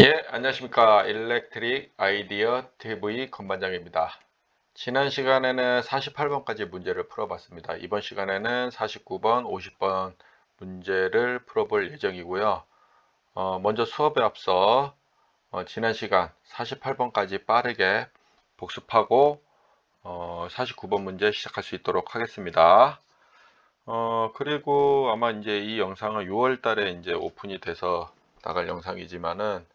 예, 안녕하십니까. 일렉트릭 아이디어 TV 건반장입니다. 지난 시간에는 48번까지 문제를 풀어봤습니다. 이번 시간에는 49번, 50번 문제를 풀어볼 예정이고요. 먼저 수업에 앞서 지난 시간 48번까지 빠르게 복습하고 49번 문제 시작할 수 있도록 하겠습니다. 그리고 아마 이제 이 영상은 6월 달에 이제 오픈이 돼서 나갈 영상이지만은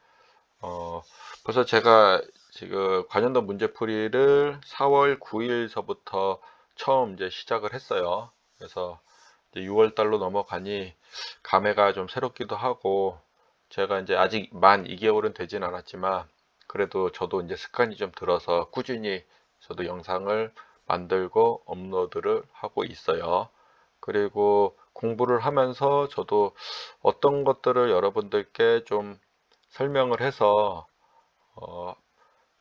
벌써 제가 지금 관련된 문제풀이를 4월 9일서부터 처음 이제 시작을 했어요. 그래서 이제 6월 달로 넘어가니 감회가 좀 새롭기도 하고, 제가 이제 아직 만 2개월은 되진 않았지만 그래도 저도 이제 습관이 좀 들어서 꾸준히 저도 영상을 만들고 업로드를 하고 있어요. 그리고 공부를 하면서 저도 어떤 것들을 여러분들께 좀 설명을 해서 어,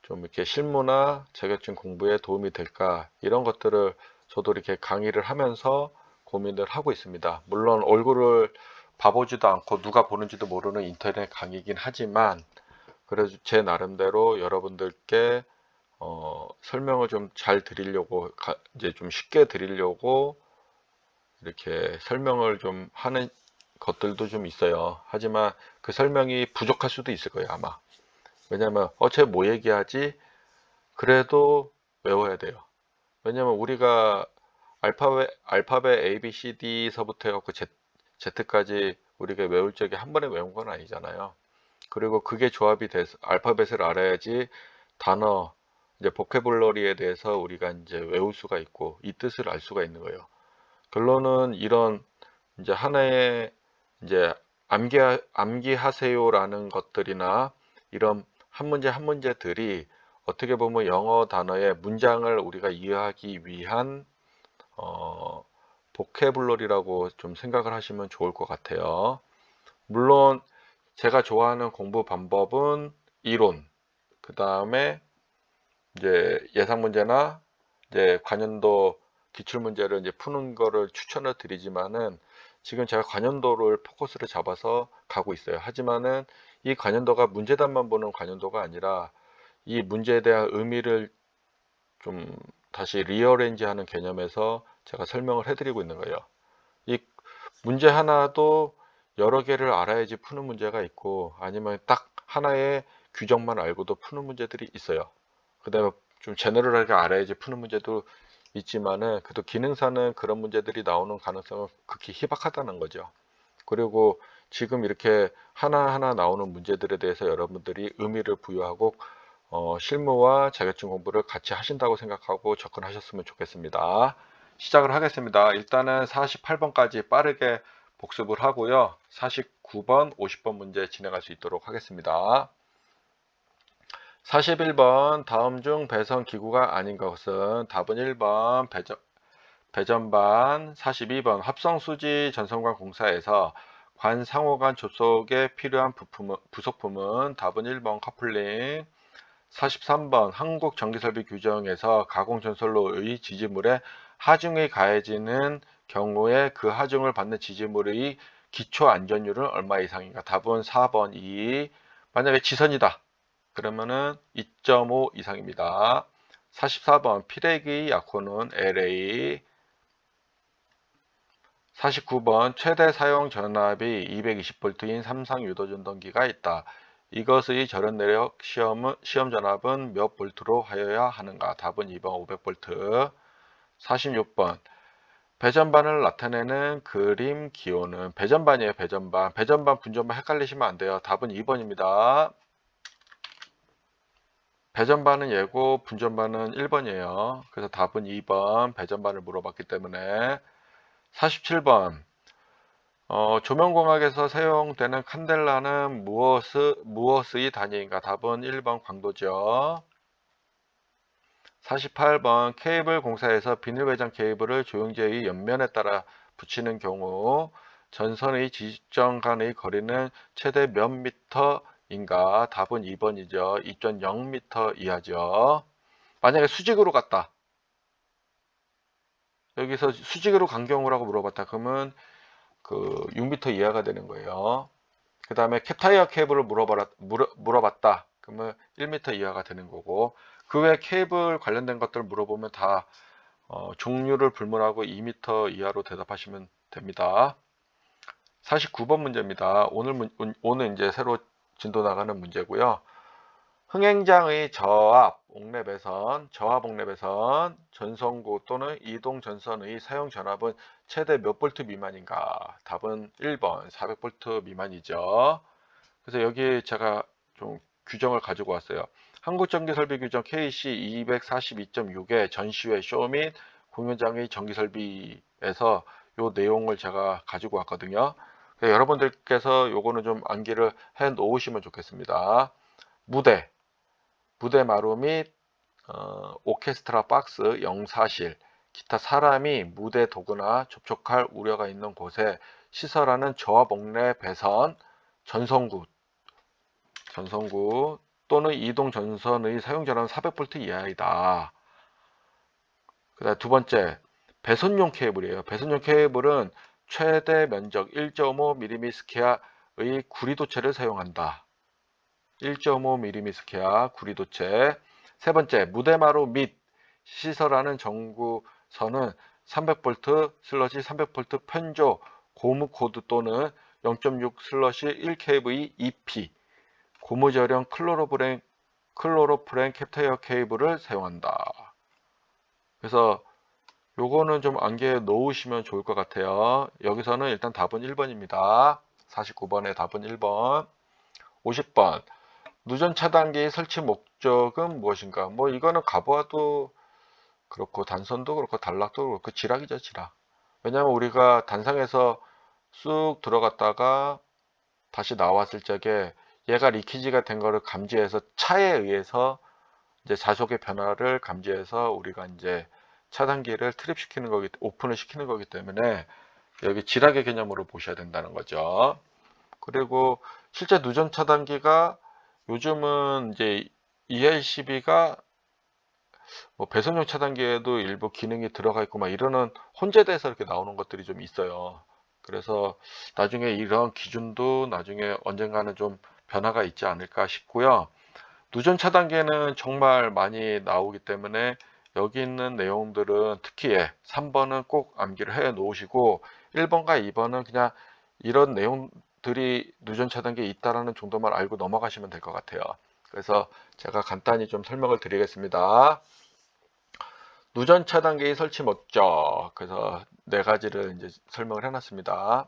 좀 이렇게 실무나 자격증 공부에 도움이 될까, 이런 것들을 저도 이렇게 강의를 하면서 고민을 하고 있습니다. 물론 얼굴을 봐보지도 않고 누가 보는지도 모르는 인터넷 강의이긴 하지만, 그래도 제 나름대로 여러분들께 설명을 좀 잘 드리려고, 이제 좀 쉽게 드리려고 이렇게 설명을 좀 하는 것들도 좀 있어요. 하지만 그 설명이 부족할 수도 있을 거예요, 아마. 왜냐면 쟤 뭐 얘기하지? 그래도 외워야 돼요. 왜냐면 우리가 알파벳 A, B, C, D서부터 해갖고 Z까지 우리가 외울 적에 한 번에 외운 건 아니잖아요. 그리고 그게 조합이 돼서 알파벳을 알아야지 단어, 이제 보캐블러리에 대해서 우리가 이제 외울 수가 있고 이 뜻을 알 수가 있는 거예요. 결론은 이런 이제 하나의 이제 암기하세요라는 것들이나 이런 한 문제 한 문제들이 어떻게 보면 영어 단어의 문장을 우리가 이해하기 위한 어, 보캐블러리라고 좀 생각을 하시면 좋을 것 같아요. 물론 제가 좋아하는 공부 방법은 이론, 그 다음에 이제 예상 문제나 이제 관연도 기출 문제를 이제 푸는 거를 추천을 드리지만은, 지금 제가 관연도를 포커스를 잡아서 가고 있어요. 하지만은 이 관연도가 문제답만 보는 관연도가 아니라 이 문제에 대한 의미를 좀 다시 리어레인지 하는 개념에서 제가 설명을 해드리고 있는 거예요. 이 문제 하나도 여러 개를 알아야지 푸는 문제가 있고, 아니면 딱 하나의 규정만 알고도 푸는 문제들이 있어요. 그 다음에 좀 제너럴하게 알아야지 푸는 문제도 있지만은, 그래도 기능사는 그런 문제들이 나오는 가능성은 극히 희박하다는 거죠. 그리고 지금 이렇게 하나하나 나오는 문제들에 대해서 여러분들이 의미를 부여하고 실무와 자격증 공부를 같이 하신다고 생각하고 접근하셨으면 좋겠습니다. 시작을 하겠습니다. 일단은 48번까지 빠르게 복습을 하고요. 49번, 50번 문제 진행할 수 있도록 하겠습니다. 41번, 다음 중 배선 기구가 아닌 것은? 답은 1번 배전반. 42번 합성수지 전선관 공사에서 관 상호간 접속에 필요한 부속품은? 답은 1번 커플링. 43번 한국전기설비 규정에서 가공전선로의 지지물에 하중이 가해지는 경우에 그 하중을 받는 지지물의 기초안전율은 얼마 이상인가? 답은 4번 2. 만약에 지선이다 그러면은 2.5 이상입니다. 44번 피레기 약호는 LA. 49번 최대 사용 전압이 220V인 삼상 유도전동기가 있다. 이것의 절연 내력 시험 전압은 몇 볼트로 하여야 하는가? 답은 2번 500V. 46번 배전반을 나타내는 그림 기호는? 배전반이에요. 배전반 분전반 헷갈리시면 안 돼요. 답은 2번입니다. 배전반은 예고, 분전반은 1번이에요. 그래서 답은 2번 배전반을 물어봤기 때문에. 47번 조명공학에서 사용되는 칸델라는 무엇의 단위인가? 답은 1번 광도죠. 48번 케이블 공사에서 비닐 외장 케이블을 조영제의 옆면에 따라 붙이는 경우 전선의 지점 간의 거리는 최대 몇 미터인가? 답은 2번이죠. 2.0m 이하죠. 만약에 수직으로 갔다. 여기서 수직으로 간 경우라고 물어봤다. 그러면 그 6m 이하가 되는 거예요. 그 다음에 캡타이어 케이블을 물어봤다. 그러면 1m 이하가 되는 거고, 그 외 케이블 관련된 것들 물어보면 다 종류를 불문하고 2m 이하로 대답하시면 됩니다. 49번 문제입니다. 오늘 이제 새로 진도 나가는 문제고요. 흥행장의 저압 옥랩에선 전선구 또는 이동 전선의 사용 전압은 최대 몇 볼트 미만인가? 답은 1번 400볼트 미만이죠. 그래서 여기 제가 좀 규정을 가지고 왔어요. 한국전기설비규정 KC 242.6의 전시회 쇼 및 공연장의 전기설비에서 요 내용을 제가 가지고 왔거든요. 여러분들께서 요거는 좀 암기를 해 놓으시면 좋겠습니다. 무대 마루 및 오케스트라 박스, 영사실, 기타 사람이 무대 도구나 접촉할 우려가 있는 곳에 시설하는 저압 옥랩 배선, 전선구 또는 이동 전선의 사용 전압은 400V 이하이다. 그다음 두 번째, 배선용 케이블이에요. 배선용 케이블은 최대 면적 1.5mm 스퀘어의 구리도체를 사용한다. 1.5mm 스퀘어 구리도체. 세 번째, 무대마루 및 시설하는 전구선은 300V 슬러시 300V 편조 고무 코드 또는 0.6 슬러시 1kV EP 고무저령 클로로프렌 캡타이어 케이블을 사용한다. 그래서 요거는 좀 암기해 놓으시면 좋을 것 같아요. 여기서는 일단 답은 1번입니다. 49번의 답은 1번. 50번. 누전 차단기 설치 목적은 무엇인가? 뭐 이거는 가부하도 그렇고 단선도 그렇고 단락도 그렇고 지락이죠, 지락. 왜냐하면 우리가 단상에서 쑥 들어갔다가 다시 나왔을 적에 얘가 리키지가 된 거를 감지해서 차에 의해서 이제 자속의 변화를 감지해서 우리가 이제 차단기를 트립시키는 거기, 오픈을 시키는 거기 때문에 여기 지락의 개념으로 보셔야 된다는 거죠. 그리고 실제 누전 차단기가 요즘은 이제 ERCB가 뭐 배선용 차단기에도 일부 기능이 들어가 있고 막 이러는 혼재돼서 이렇게 나오는 것들이 좀 있어요. 그래서 나중에 이런 기준도 나중에 언젠가는 좀 변화가 있지 않을까 싶고요. 누전 차단기는 정말 많이 나오기 때문에 여기 있는 내용들은 특히 3번은 꼭 암기를 해 놓으시고 1번과 2번은 그냥 이런 내용들이 누전 차단기에 있다라는 정도만 알고 넘어가시면 될 것 같아요. 그래서 제가 간단히 좀 설명을 드리겠습니다. 누전 차단기의 설치 목적. 그래서 네 가지를 이제 설명을 해놨습니다.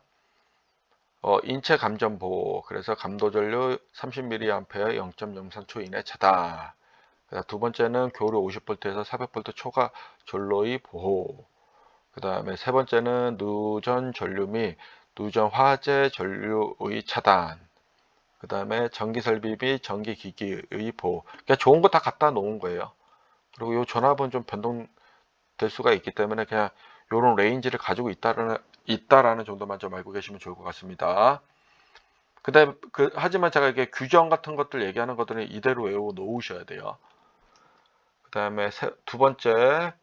인체 감전 보호. 그래서 감도 전류 30mA 0.03초 이내 차단. 두 번째는 교류 50V에서 400V 초과 전로의 보호. 그 다음에 세 번째는 누전 전류 및 누전 화재 전류의 차단. 그 다음에 전기 설비 및 전기 기기의 보호. 그러니까 좋은 거 다 갖다 놓은 거예요. 그리고 이 전압은 좀 변동될 수가 있기 때문에 그냥 이런 레인지를 가지고 있다라는 정도만 좀 알고 계시면 좋을 것 같습니다. 그다음에 하지만 제가 이게 규정 같은 것들 얘기하는 것들은 이대로 외워 놓으셔야 돼요. 그다음에 두 번째,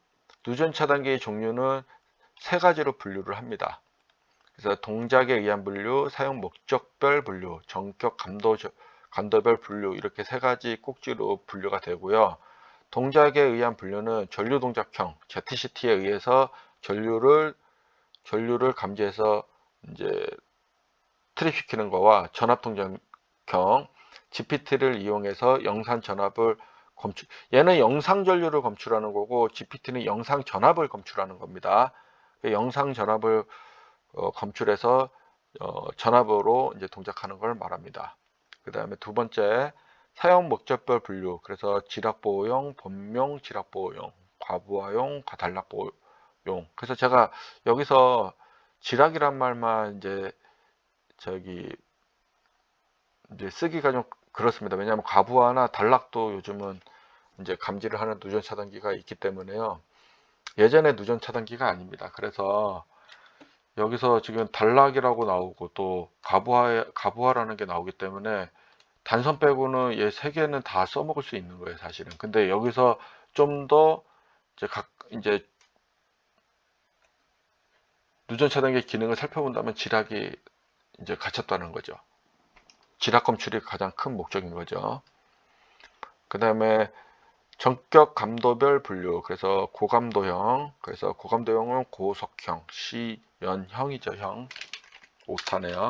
누전 차단기의 종류는 세 가지로 분류를 합니다. 그래서 동작에 의한 분류, 사용 목적별 분류, 전격 감도별 분류 이렇게 세 가지 꼭지로 분류가 되고요. 동작에 의한 분류는 전류 동작형 ZCT에 의해서 전류를 감지해서 이제 트립시키는 거와 전압 동작형 GPT를 이용해서 영상 전압을 얘는 영상 전류를 검출하는 거고 GPT는 영상 전압을 검출하는 겁니다. 영상 전압을 검출해서 전압으로 이제 동작하는 걸 말합니다. 그 다음에 두 번째, 사용 목적별 분류. 그래서 지락보호용, 범용 지락보호용, 과부하용, 단락보호용. 그래서 제가 여기서 지락이란 말만 이제 쓰기가 좀 그렇습니다. 왜냐하면 과부하나 단락도 요즘은 이제 감지를 하는 누전 차단기가 있기 때문에요. 예전에 누전 차단기가 아닙니다. 그래서 여기서 지금 단락이라고 나오고 또 가부하라는 게 나오기 때문에 단선 빼고는 얘 세 개는 다 써먹을 수 있는 거예요, 사실은. 근데 여기서 좀 더 이제 누전 차단기 기능을 살펴본다면 지락이 이제 갇혔다는 거죠. 진압 검출이 가장 큰 목적인 거죠. 그 다음에 전격 감도별 분류. 그래서 고감도형. 그래서 고감도형은 고속형, 시연형이죠. 형. 오타네요.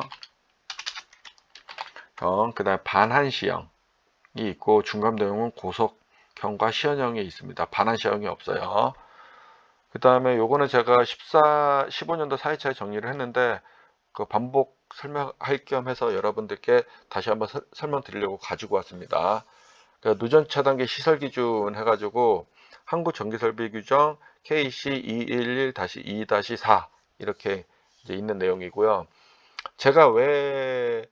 형. 그 다음에 반한시형이 있고, 중감도형은 고속형과 시연형이 있습니다. 반한시형이 없어요. 그 다음에 요거는 제가 15년도 4회차에 정리를 했는데, 그 반복 설명할 겸 해서 여러분들께 다시 한번 설명드리려고 가지고 왔습니다. 그러니까 누전 차단기 시설 기준 해가지고 한국전기설비규정 KC 211-2-4 이렇게 이제 있는 내용이고요. 제가 왜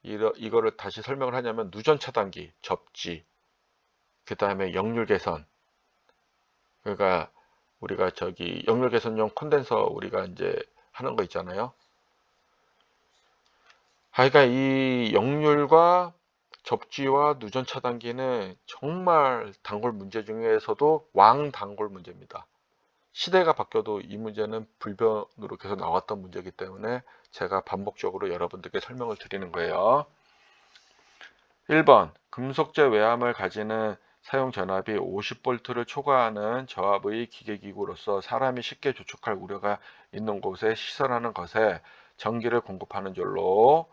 이거를 다시 설명을 하냐면, 누전 차단기, 접지, 그 다음에 역률 개선. 그러니까 우리가 저기 역률 개선용 콘덴서 우리가 이제 하는 거 있잖아요. 그러니까 이 역률과 접지와 누전 차단기는 정말 단골 문제 중에서도 왕 단골 문제입니다. 시대가 바뀌어도 이 문제는 불변으로 계속 나왔던 문제이기 때문에 제가 반복적으로 여러분들께 설명을 드리는 거예요. 1번, 금속재 외암을 가지는 사용 전압이 50V를 초과하는 저압의 기계기구로서 사람이 쉽게 조축할 우려가 있는 곳에 시설하는 것에 전기를 공급하는 줄로.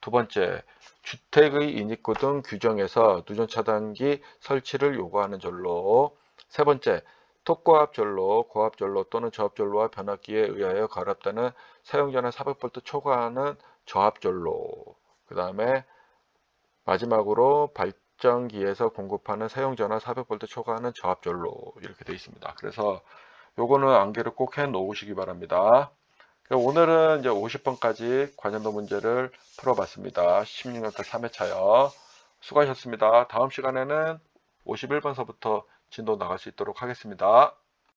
두 번째, 주택의 인입구 등 규정에서 누전 차단기 설치를 요구하는 줄로. 세 번째, 톡고압 전로, 고압 전로 또는 저압 전로와 변압기에 의하여 결합되는 사용 전압 400V 초과하는 저압 전로. 그 다음에 마지막으로 발전기에서 공급하는 사용 전압 400V 초과하는 저압 전로, 이렇게 되어 있습니다. 그래서 요거는 암기를 꼭 해 놓으시기 바랍니다. 오늘은 이제 50번까지 관련도 문제를 풀어봤습니다. 16년도 3회차요. 수고하셨습니다. 다음 시간에는 51번서부터 진도 나갈 수 있도록 하겠습니다.